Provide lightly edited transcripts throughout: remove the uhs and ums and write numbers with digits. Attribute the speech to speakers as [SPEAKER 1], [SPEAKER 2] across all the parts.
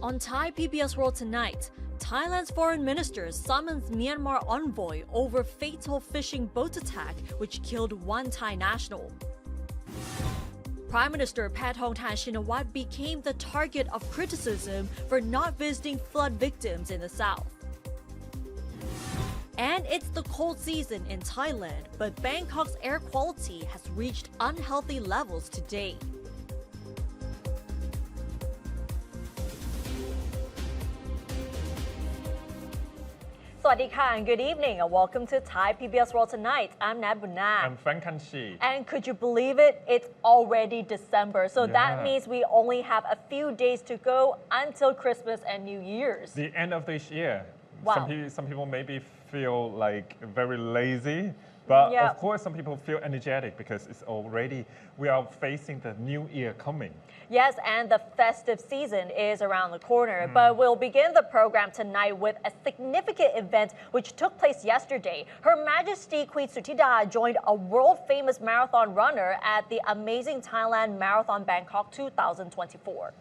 [SPEAKER 1] On Thai PBS World Tonight, Thailand's foreign minister summons Myanmar envoy over fatal fishing boat attack which killed one Thai national. Prime Minister Paetongtarn Shinawatra became the target of criticism for not visiting flood victims in the south. And it's the cold season in Thailand, but Bangkok's air quality has reached unhealthy levels today. Suthida and good evening and welcome to Thai PBS World Tonight. I'm Nat Bunna.
[SPEAKER 2] I'm Frank Kanchi.
[SPEAKER 1] And could you believe it? It's already December. So that means we only have a few days to go until Christmas and New Year's.
[SPEAKER 2] The end of this year.
[SPEAKER 1] Wow.
[SPEAKER 2] Some people maybe feel like very lazy, but of course some people feel energetic because we are facing the new year coming.
[SPEAKER 1] Yes, and the festive season is around the corner. But we'll begin the program tonight with a significant event which took place yesterday. Her Majesty Queen Suthida joined a world-famous marathon runner at the Amazing Thailand Marathon Bangkok 2024.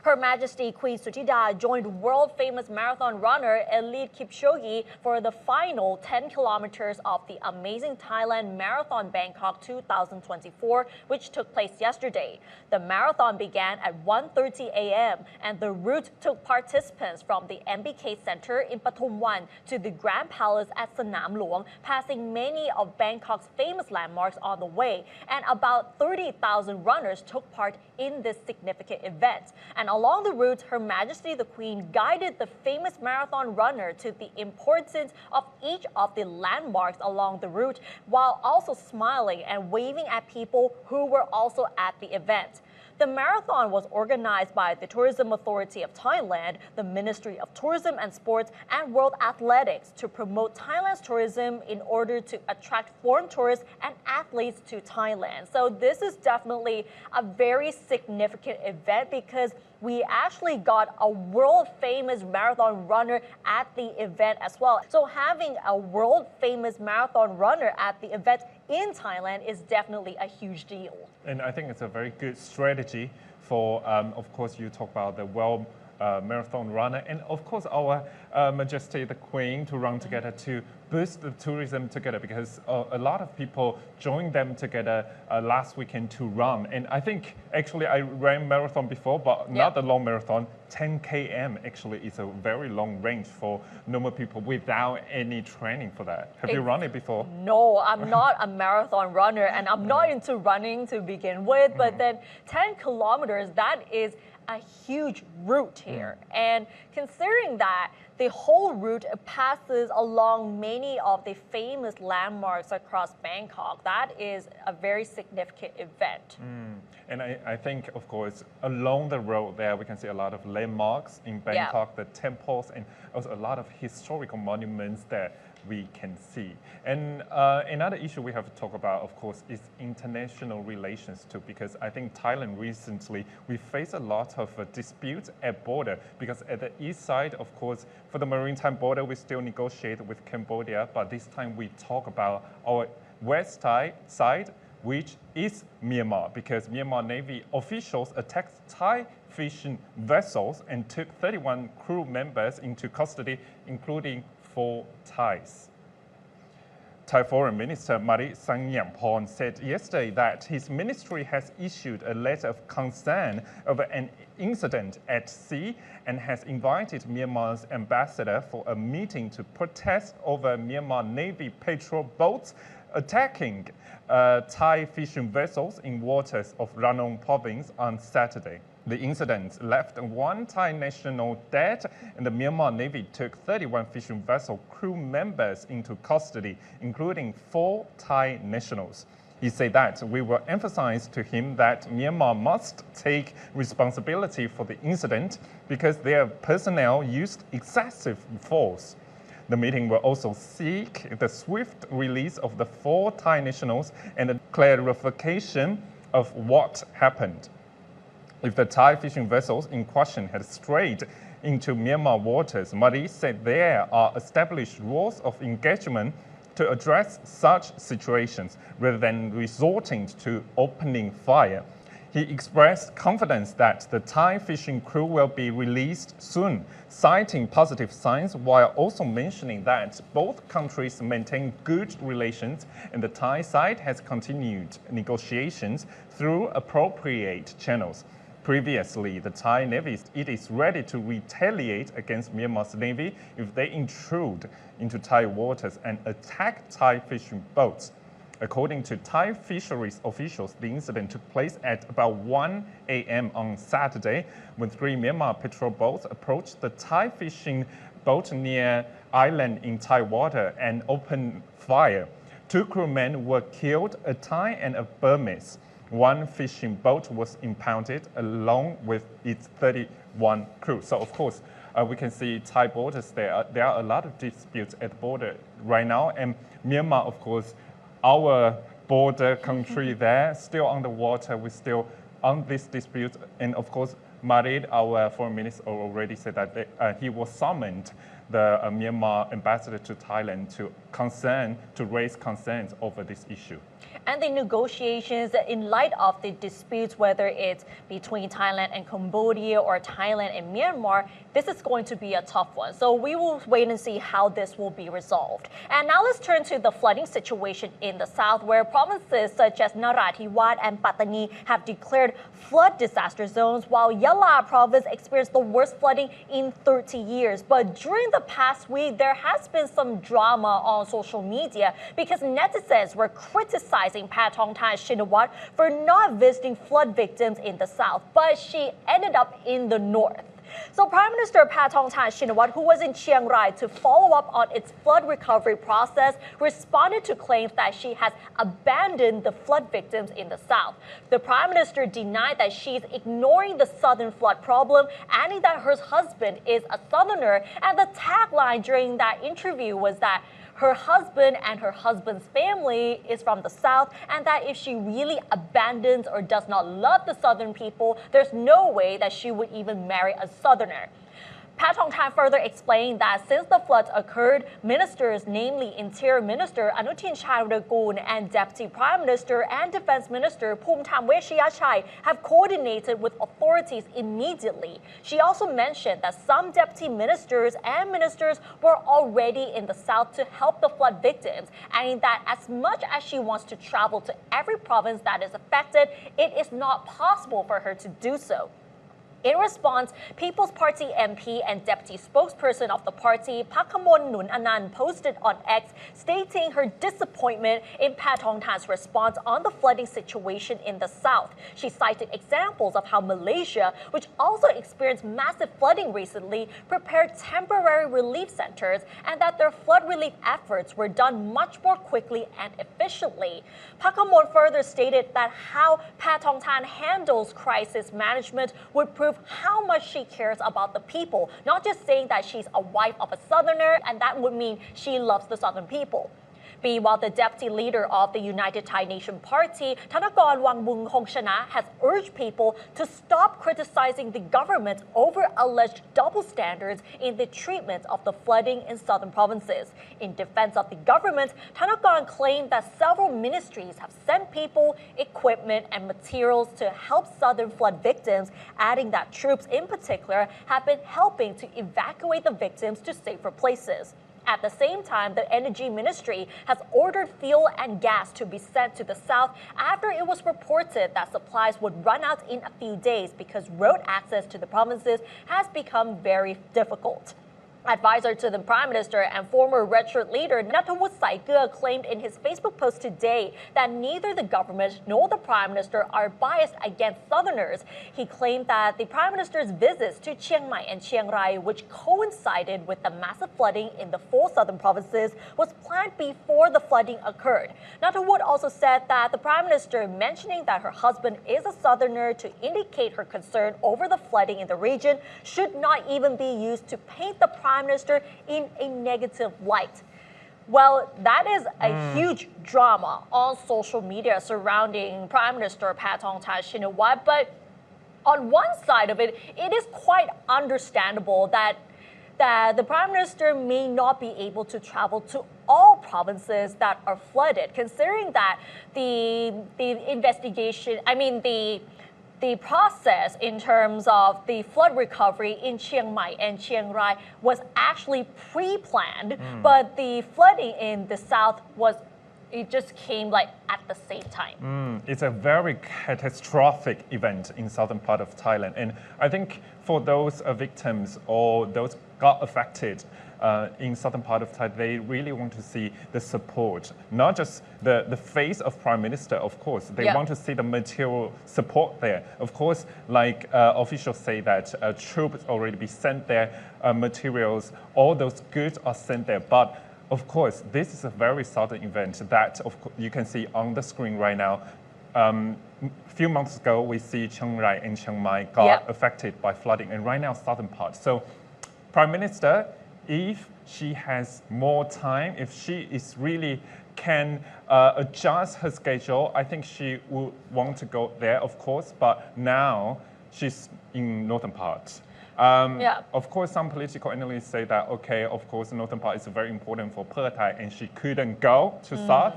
[SPEAKER 1] Her Majesty Queen Suthida joined world-famous marathon runner Eliud Kipchoge for the final 10 kilometers of the Amazing Thailand Marathon Bangkok 2024, which took place yesterday. The marathon began at 1:30 a.m. and the route took participants from the MBK Center in Pathumwan to the Grand Palace at Sanam Luang, passing many of Bangkok's famous landmarks on the way. And about 30,000 runners took part in this significant event. And along the route, Her Majesty the Queen guided the famous marathon runner to the importance of each of the landmarks along the route, while also smiling and waving at people who were also at the event. The marathon was organized by the Tourism Authority of Thailand, the Ministry of Tourism and Sports, and World Athletics to promote Thailand's tourism in order to attract foreign tourists and athletes to Thailand. So this is definitely a very significant event because we actually got a world-famous marathon runner at the event as well. So having a world-famous marathon runner at the event in Thailand is definitely a huge deal.
[SPEAKER 2] And I think it's a very good strategy for, of course, you talk about the world marathon runner and of course our Majesty the Queen to run together to boost the tourism together because a lot of people joined them together last weekend to run. And I think actually I ran marathon before, but not the long marathon. 10 km actually is a very long range for normal people without any training for that. Have you run it before?
[SPEAKER 1] No, I'm not a marathon runner and I'm not into running to begin with, but then 10 kilometers, that is a huge route here. And considering that the whole route passes along many of the famous landmarks across Bangkok, that is a very significant event.
[SPEAKER 2] And I think, of course, along the road there, we can see a lot of landmarks in Bangkok, the temples, and also a lot of historical monuments that we can see. And another issue we have to talk about, of course, is international relations too, because I think Thailand recently, we face a lot of disputes at border, because at the east side, of course, for the maritime border, we still negotiate with Cambodia, but this time we talk about our west side, which is Myanmar, because Myanmar Navy officials attacked Thai fishing vessels and took 31 crew members into custody, including 4 Thais. Thai Foreign Minister Marit Sangyampon said yesterday that his ministry has issued a letter of concern over an incident at sea and has invited Myanmar's ambassador for a meeting to protest over Myanmar Navy patrol boats attacking Thai fishing vessels in waters of Ranong province on Saturday. The incident left 1 Thai national dead, and the Myanmar Navy took 31 fishing vessel crew members into custody, including 4 Thai nationals. He said that we will emphasize to him that Myanmar must take responsibility for the incident because their personnel used excessive force. The meeting will also seek the swift release of the 4 Thai nationals and a clarification of what happened. If the Thai fishing vessels in question had strayed into Myanmar waters, Marit said there are established rules of engagement to address such situations rather than resorting to opening fire. He He expressed confidence that the Thai fishing crew will be released soon, citing positive signs while also mentioning that both countries maintain good relations and the Thai side has continued negotiations through appropriate channels. Previously, the Thai Navy is ready to retaliate against Myanmar's Navy if they intrude into Thai waters and attack Thai fishing boats. According to Thai fisheries officials, the incident took place at about 1 a.m. on Saturday when 3 Myanmar patrol boats approached the Thai fishing boat near island in Thai water and opened fire. 2 crewmen were killed, a Thai and a Burmese. 1 fishing boat was impounded along with its 31 crew. So of course, we can see Thai borders there. There are a lot of disputes at the border right now, and Myanmar, of course, our border country there, still underwater. We're still on this dispute, and of course, Marit, our foreign minister, already said that he was summoned the Myanmar ambassador to Thailand to raise concerns over this issue.
[SPEAKER 1] And the negotiations in light of the disputes, whether it's between Thailand and Cambodia or Thailand and Myanmar, this is going to be a tough one. So we will wait and see how this will be resolved. And now let's turn to the flooding situation in the south, where provinces such as Narathiwat and Pattani have declared flood disaster zones, while Yala province experienced the worst flooding in 30 years. But during the past week, there has been some drama on social media because netizens were criticizing Pathongtan Shinawatra for not visiting flood victims in the south, but she ended up in the north. So Prime Minister Pathongtan Shinawatra, who was in Chiang Rai to follow up on its flood recovery process, responded to claims that she has abandoned the flood victims in the south. The Prime Minister denied that she's ignoring the southern flood problem, adding that her husband is a southerner, and the tagline during that interview was that her husband and her husband's family is from the south, and that if she really abandons or does not love the southern people, there's no way that she would even marry a southerner. Pathongtan further explained that since the floods occurred, ministers, namely Interior Minister Anutin Charnvirakul and Deputy Prime Minister and Defense Minister Phumtham Wechayachai have coordinated with authorities immediately. She also mentioned that some deputy ministers and ministers were already in the south to help the flood victims, adding that as much as she wants to travel to every province that is affected, it is not possible for her to do so. In response, People's Party MP and deputy spokesperson of the party, Pakamon Nun Anand, posted on X stating her disappointment in Pathongtan's response on the flooding situation in the south. She cited examples of how Malaysia, which also experienced massive flooding recently, prepared temporary relief centers and that their flood relief efforts were done much more quickly and efficiently. Pakamon further stated that how Pathongtan handles crisis management would prove how much she cares about the people, not just saying that she's a wife of a southerner and that would mean she loves the southern people. Meanwhile, the deputy leader of the United Thai Nation Party, Thanakorn Wangbunkongchana, has urged people to stop criticizing the government over alleged double standards in the treatment of the flooding in southern provinces. In defense of the government, Thanakorn claimed that several ministries have sent people, equipment, and materials to help southern flood victims, adding that troops in particular have been helping to evacuate the victims to safer places. At the same time, the Energy Ministry has ordered fuel and gas to be sent to the south after it was reported that supplies would run out in a few days because road access to the provinces has become very difficult. Advisor to the Prime Minister and former Red Shirt leader Nattawut Saikul claimed in his Facebook post today that neither the government nor the Prime Minister are biased against Southerners. He claimed that the Prime Minister's visits to Chiang Mai and Chiang Rai, which coincided with the massive flooding in the 4 southern provinces, was planned before the flooding occurred. Nattawut also said that the Prime Minister mentioning that her husband is a Southerner to indicate her concern over the flooding in the region should not even be used to paint the Prime Minister in a negative light. Well, that is a huge drama on social media surrounding Prime Minister Pathongtan Shinawatra, but on one side of it, it is quite understandable that the Prime Minister may not be able to travel to all provinces that are flooded, considering that the the process in terms of the flood recovery in Chiang Mai and Chiang Rai was actually pre-planned, but the flooding in the south it just came like at the same time.
[SPEAKER 2] It's a very catastrophic event in southern part of Thailand. And I think for those victims or those got affected in southern part of Thailand, they really want to see the support, not just the face of Prime Minister, of course. They want to see the material support there. Of course, like officials say that troops already be sent there, materials, all those goods are sent there. But of course, this is a very sudden event that you can see on the screen right now. A few months ago, we see Chiang Rai and Chiang Mai got affected by flooding, and right now southern part. So, Prime Minister, if she has more time, if she is really can adjust her schedule, I think she would want to go there, of course. But now she's in northern part. Of course, some political analysts say that, okay, of course, the northern part is very important for Pheu Thai and she couldn't go to south.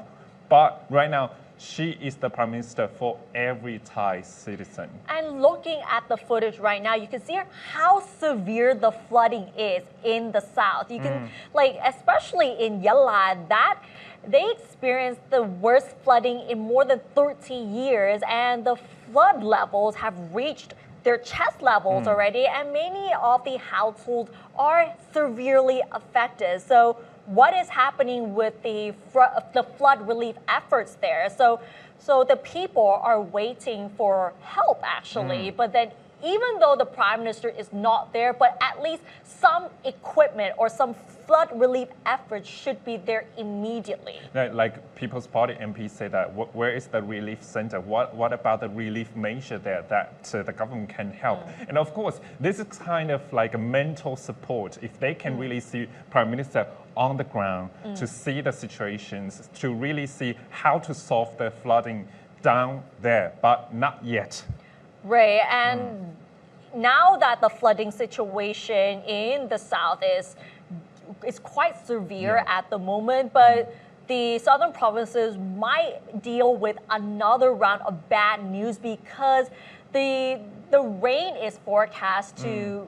[SPEAKER 2] But right now, she is the prime minister for every Thai citizen.
[SPEAKER 1] And looking at the footage right now, you can see how severe the flooding is in the south. You can, like, especially in Yala, that they experienced the worst flooding in more than 30 years, and the flood levels have reached their chest levels already, and many of the households are severely affected. So what is happening with the flood relief efforts there? So the people are waiting for help actually, but then even though the prime minister is not there, but at least some equipment or some flood relief efforts should be there immediately.
[SPEAKER 2] Like People's Party MPs say that, where is the relief center? What about the relief measure there that the government can help? And of course, this is kind of like a mental support. If they can really see Prime Minister on the ground to see the situations, to really see how to solve the flooding down there, but not yet.
[SPEAKER 1] Right, and now that the flooding situation in the south is quite severe at the moment, but the southern provinces might deal with another round of bad news because the rain is forecast to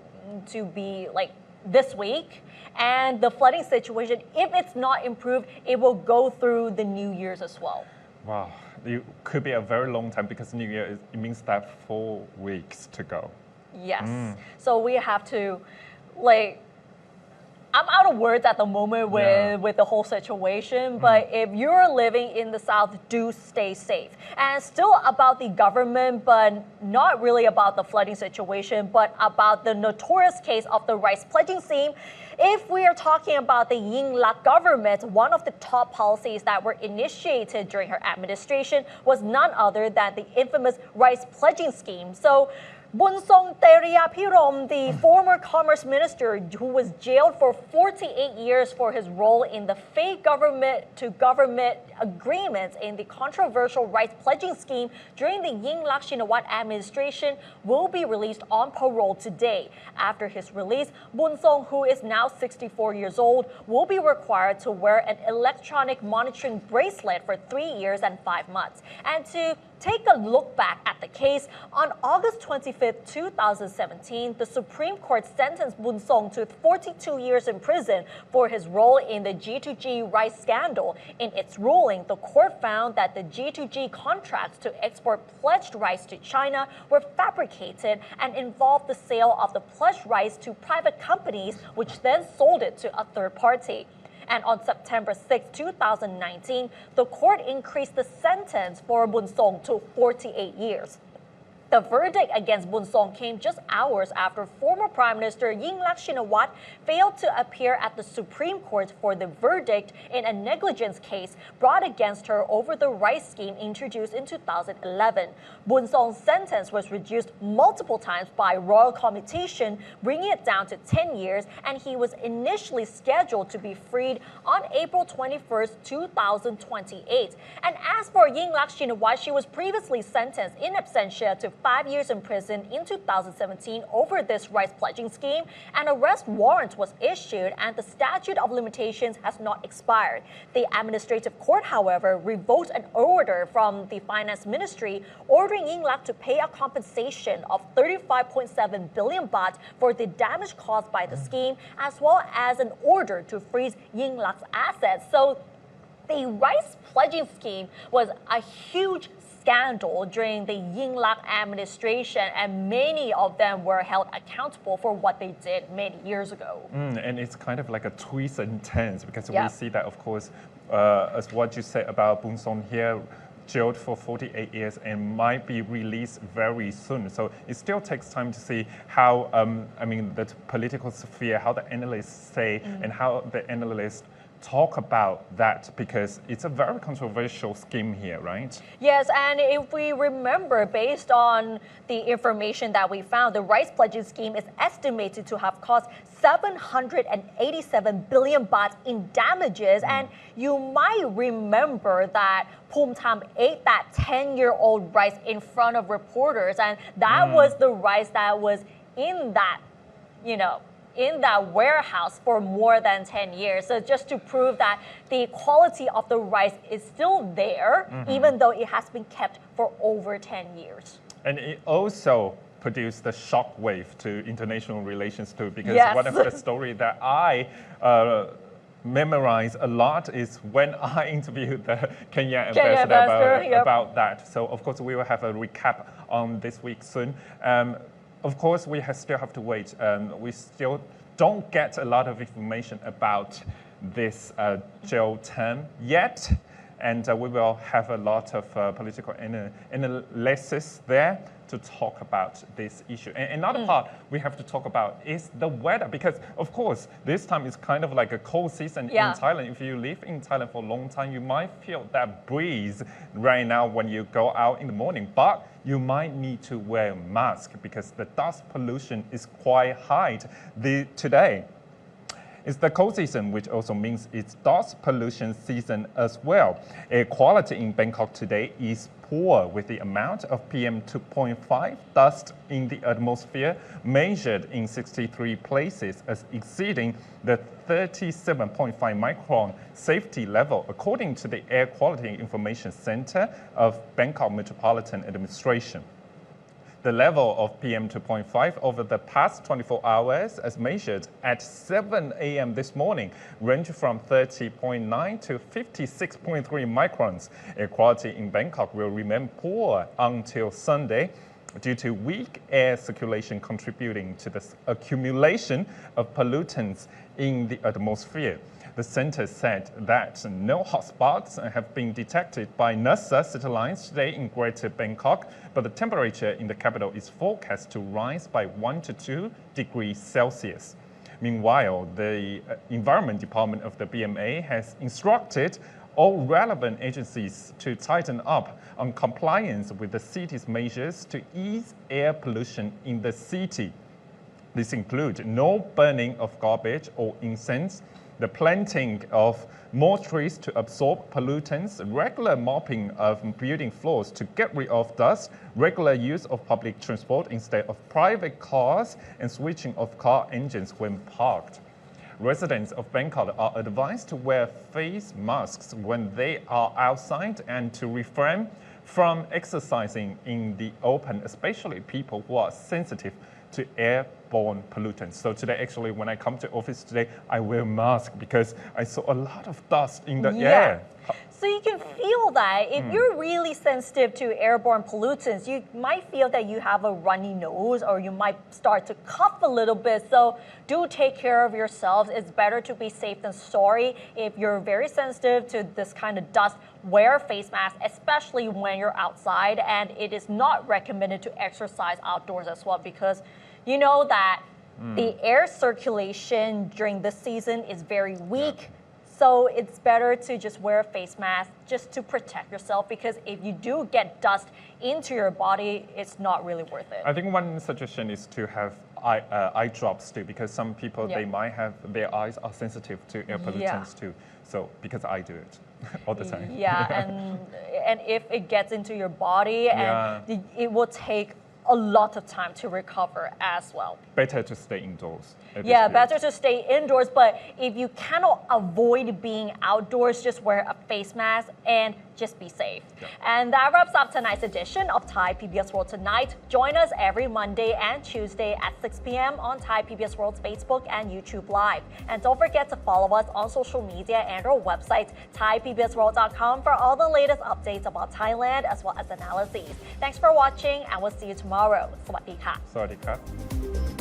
[SPEAKER 1] be like this week, and the flooding situation, if it's not improved, it will go through the New Year's as well.
[SPEAKER 2] Wow, it could be a very long time because New Year, it means that 4 weeks to go.
[SPEAKER 1] Yes, so we have to, like, I'm out of words at the moment with the whole situation, but if you're living in the south, do stay safe. And still about the government, but not really about the flooding situation, but about the notorious case of the rice pledging scheme. If we are talking about the Yingluck government, one of the top policies that were initiated during her administration was none other than the infamous rice pledging scheme. So Bunsong Teriapirom, the former commerce minister who was jailed for 48 years for his role in the fake government-to-government agreements in the controversial rice pledging scheme during the Yingluck Shinawatra administration, will be released on parole today. After his release, Bunsong, who is now 64 years old, will be required to wear an electronic monitoring bracelet for 3 years and 5 months. And to take a look back at the case, on August 25, 2017, the Supreme Court sentenced Bunsong to 42 years in prison for his role in the G2G rice scandal. In its ruling, the court found that the G2G contracts to export pledged rice to China were fabricated and involved the sale of the pledged rice to private companies, which then sold it to a third party. And on September 6, 2019, the court increased the sentence for Bunsong to 48 years. The verdict against Bunsong came just hours after former Prime Minister Yingluck Shinawatra failed to appear at the Supreme Court for the verdict in a negligence case brought against her over the rice scheme introduced in 2011. Bunsong's sentence was reduced multiple times by royal commutation, bringing it down to 10 years, and he was initially scheduled to be freed on April 21, 2028. And as for Yingluck Shinawatra, she was previously sentenced in absentia to 5 years in prison in 2017 over this rice pledging scheme. An arrest warrant was issued and the statute of limitations has not expired. The administrative court, however, revoked an order from the finance ministry ordering Yingluck to pay a compensation of 35.7 billion baht for the damage caused by the scheme, as well as an order to freeze Yingluck's assets. So the rice pledging scheme was a huge scandal during the Yingluck administration, and many of them were held accountable for what they did many years ago.
[SPEAKER 2] And it's kind of like a twist and turns because we see that, of course, as what you said about Boon Song here, jailed for 48 years and might be released very soon. So it still takes time to see how, the political sphere, how the analysts say and how the analysts talk about that, because it's a very controversial scheme here, right?
[SPEAKER 1] Yes, and if we remember, based on the information that we found, the rice pledging scheme is estimated to have cost 787 billion baht in damages. And you might remember that Phum Tham ate that 10-year-old rice in front of reporters, and that was the rice that was in that, in that warehouse for more than 10 years. So just to prove that the quality of the rice is still there, even though it has been kept for over 10 years.
[SPEAKER 2] And it also produced a shockwave to international relations too, because one of the stories that I memorize a lot is when I interviewed the Kenya ambassador about that. So of course we will have a recap on this week soon. Of course, we still have to wait. We still don't get a lot of information about this jail term yet. And we will have a lot of political analysis there to talk about this issue. And another part we have to talk about is the weather, because of course, this time is kind of like a cold season in Thailand. If you live in Thailand for a long time, you might feel that breeze right now when you go out in the morning, but you might need to wear a mask because the dust pollution is quite high today. It's the cold season, which also means it's dust pollution season as well. Air quality in Bangkok today is poor, with the amount of PM 2.5 dust in the atmosphere measured in 63 places as exceeding the 37.5 micron safety level, according to the Air Quality Information Center of Bangkok Metropolitan Administration. The level of PM 2.5 over the past 24 hours, as measured at 7 a.m. this morning, ranged from 30.9 to 56.3 microns. Air quality in Bangkok will remain poor until Sunday due to weak air circulation contributing to the accumulation of pollutants in the atmosphere. The center said that no hotspots have been detected by NASA satellites today in Greater Bangkok, but the temperature in the capital is forecast to rise by 1 to 2 degrees Celsius. Meanwhile, the Environment Department of the BMA has instructed all relevant agencies to tighten up on compliance with the city's measures to ease air pollution in the city. This includes no burning of garbage or incense, the planting of more trees to absorb pollutants, regular mopping of building floors to get rid of dust, regular use of public transport instead of private cars, and switching of car engines when parked. Residents of Bangkok are advised to wear face masks when they are outside and to refrain from exercising in the open, especially people who are sensitive to airborne pollutants. So today, actually, when I come to office today, I wear a mask because I saw a lot of dust in the air.
[SPEAKER 1] So you can feel that if you're really sensitive to airborne pollutants, you might feel that you have a runny nose or you might start to cough a little bit. So do take care of yourselves. It's better to be safe than sorry. If you're very sensitive to this kind of dust, wear a face mask, especially when you're outside. And it is not recommended to exercise outdoors as well, because you know that the air circulation during this season is very weak. So it's better to just wear a face mask just to protect yourself, because if you do get dust into your body, it's not really worth it.
[SPEAKER 2] I think one suggestion is to have eye drops too, because some people, they might have, their eyes are sensitive to air pollutants too. So, because I do it all the time.
[SPEAKER 1] And if it gets into your body, and it will take a lot of time to recover as well.
[SPEAKER 2] Better to stay indoors.
[SPEAKER 1] Yeah, better to stay indoors, but if you cannot avoid being outdoors, just wear a face mask and just be safe.
[SPEAKER 2] Yeah.
[SPEAKER 1] And that wraps up tonight's edition of Thai PBS World Tonight. Join us every Monday and Tuesday at 6 p.m. on Thai PBS World's Facebook and YouTube Live. And don't forget to follow us on social media and our website, thaipbsworld.com, for all the latest updates about Thailand as well as analyses. Thanks for watching, and we'll see you tomorrow. สวัสดีค่ะ
[SPEAKER 2] สวัสดีครับ